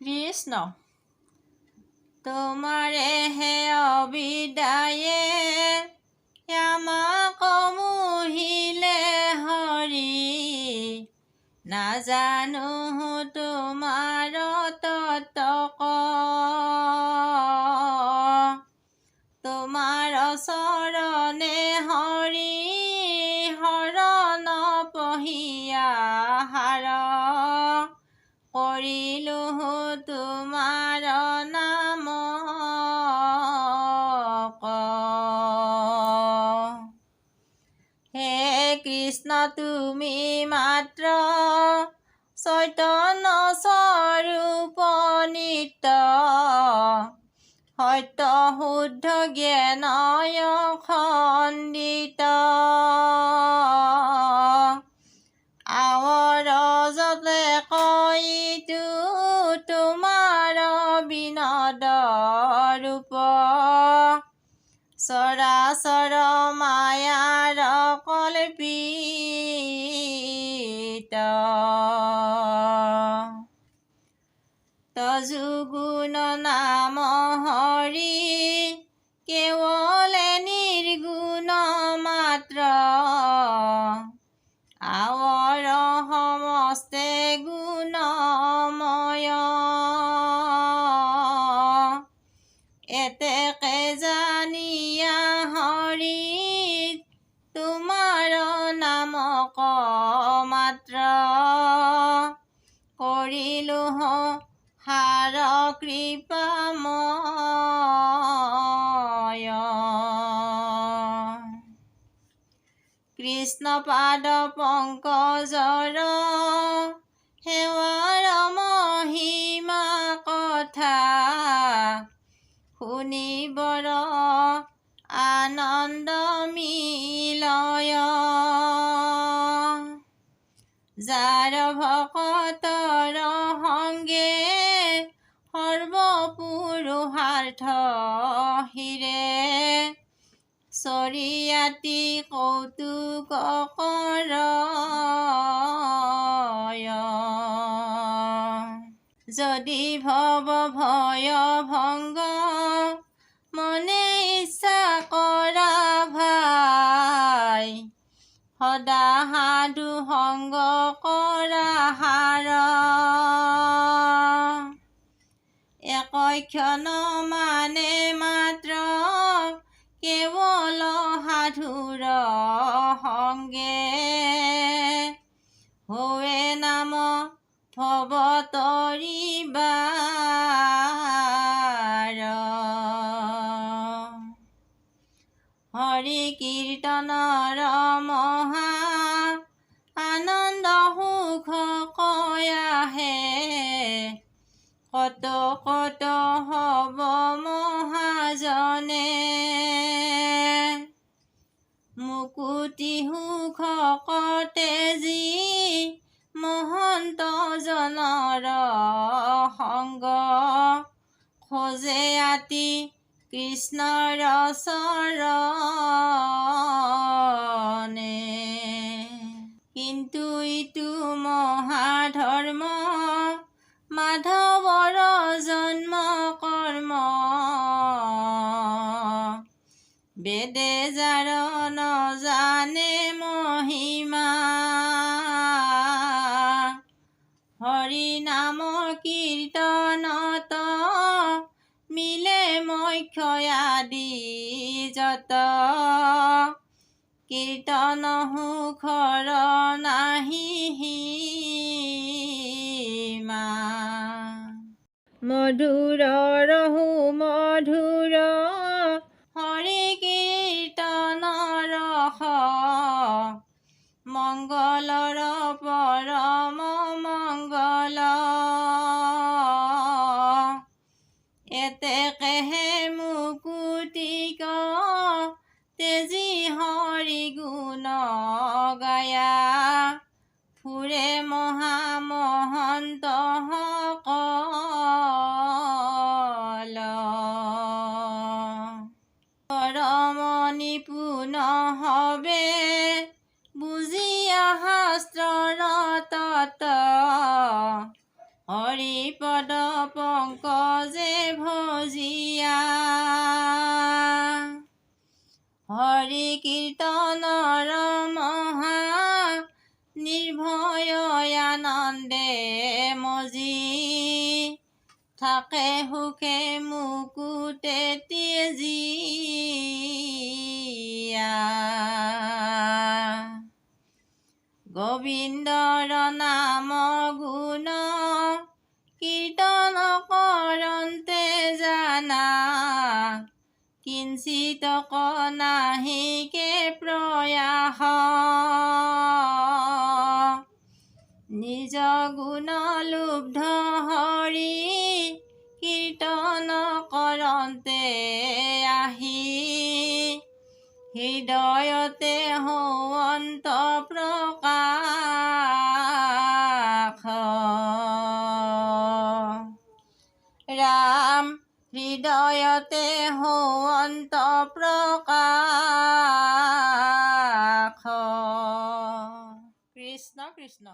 কৃষ্ণ তোমাৰে হে অবিদায়ে আমাক মোহিলে হৰি নাজানো তোমাৰ তত্ত্বক তোমাৰ চৰণে হৰি শৰণ পহিয়া হাৰ কৰিলো তোমাৰ নাম হে কৃষ্ণ তুমি মাত্ৰ চৈতন্য স্বৰূপ নিত্য সত্য শুদ্ধ জ্ঞানয় খণ্ডিত আৱৰজতে কৈতো তোমাৰ বিনদ ৰূপ চৰাচৰ মায়াৰ কল্পিত তজুগুণ নাম হৰি কেৱল নিৰ্গুণ মাত্ৰ আৱৰ সমস্তে গুণময় এতেকে জানিয়া হৰি তোমাৰ নামক মাত্ৰ কৰিলো হাৰ কৃপাময় কৃষ্ণ পাদ পংকজৰ সেৱাৰ মহিমা কথা শুনিবৰ আনন্দ মিলয় যাৰ ভকতৰ সংগে সৰ্বপুৰুষাৰ্থ হিৰে চৰিয়াতি কৌতুক কৰয় যদি ভৱ ভয় ভংগ মনে ইচ্ছা কৰা ভাই সদা সাধু সংগ কৰা হাৰ একক্ষণ মানে মাত্ৰ কেৱল সাধুৰ সংগে হৈ নাম ভৱ তৰিবাৰ হৰি কীৰ্তনৰ মহা আনন্দ সুখ কয়াহে কত কত হব মহাজনে মুকুতি সুখ কতে যি মহন্ত জনৰ সংগ খোজে আতি কৃষ্ণৰ চৰণে কিন্তু ইটো মহাধৰ্ম মাধৱৰ জন্ম কৰ্ম বেদে যাৰ নজানে মহিমা হৰি নাম কীৰ্তনত মিলে মোক্ষ আদি যত কীৰ্তন সুখৰ নাহি সীমা মধুৰ ৰহু মধুৰ হৰি কীৰ্তনৰ ৰস মংগলৰ পৰম মংগল এতেকেহে মুকুতিক তেজি হৰি গুণ গায়া ফুৰে মহামহন্ত সকল পৰম নিপুণ হবে বুজিয়া শাস্ত্ৰৰ তত্ত্ব হৰিপদ পংকজে ভজিয়া হৰি কীৰ্তনৰ মহা নিৰ্ভয় আনন্দে মজি থাকে সুখে মুকুটে তেজিয়া গোবিন্দৰ নাম গুণ কীৰ্তন কৰন্তে জানা কিঞ্চিত নাহিকে প্ৰয়াস নিজ গুণ লুব্ধ হৰি কীৰ্তন কৰন্তে আহি হৃদয়তে হৌন্ত প্ৰকাশ ৰাম হৃদয়তে হৌন্ত প্ৰকাশ কৃষ্ণ কৃষ্ণ।